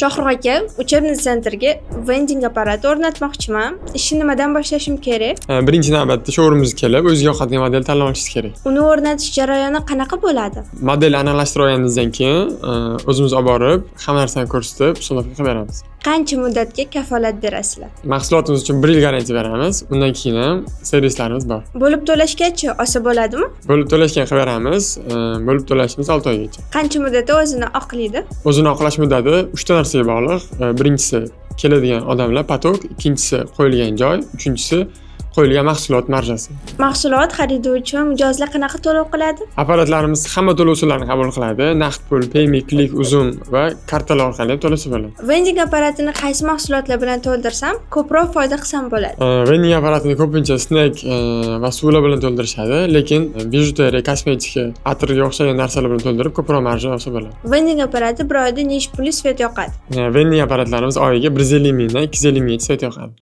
Shohrux aka, uchebniy sentrga vending apparati o'rnatmoqchiman. Ishni nimadan boshlashim kerak? Birinchi navbatda showroomimizga kelib, o'ziga yoqadigan model tanlab olishingiz kerak. Uni o'rnatish jarayoni qanaqa bo'ladi? Modelni aniqlashtirib olganimizdan keyin o'zimiz olib borib, hamma narsani ko'rsatib, hisobga qilib beramiz. Qancha muddatga kafolat berasizlar? Mahsulotimiz uchun 1 yil garantiya beramiz. Undan keyin ham servislarimiz bor. Bo'lib to'lashgacha olsa bo'ladimi? Bo'lib to'lashgan qilib beramiz. Bo'lib to'lashimiz 6 oygacha. Qancha muddatda o'zini oqlaydi? O'zini oqlash muddati 3 ta narsaga bog'liq. Birinchisi keladigan odamlar potok, ikkinchisi qo'yilgan joy, uchinchisi qo'yilgan mahsulot marjasi. Mahsulot xaridi uchun mijozlar qanaqa to'lov qiladi? Apparatlarimiz hamma to'lov usullarini qabul qiladi. Naqd pul, payme, klik, uzum va kartalar orqali to'lasa bo'ladi. Vending apparatini qaysi mahsulotlar bilan to'ldirsam ko'proq foyda qilsam bo'ladi? Vending apparatini ko'pincha snack va suvlar bilan to'ldirishadi, lekin bijuteriya, kosmetika, atirga o'xshagan narsalar bilan to'ldirib ko'proq marja olsa bo'ladi. Vending apparati bir oyda necha pulli svet yoqadi? Vending apparatlarimiz oyiga 150 mingdan 250 minggacha svet yoqadi.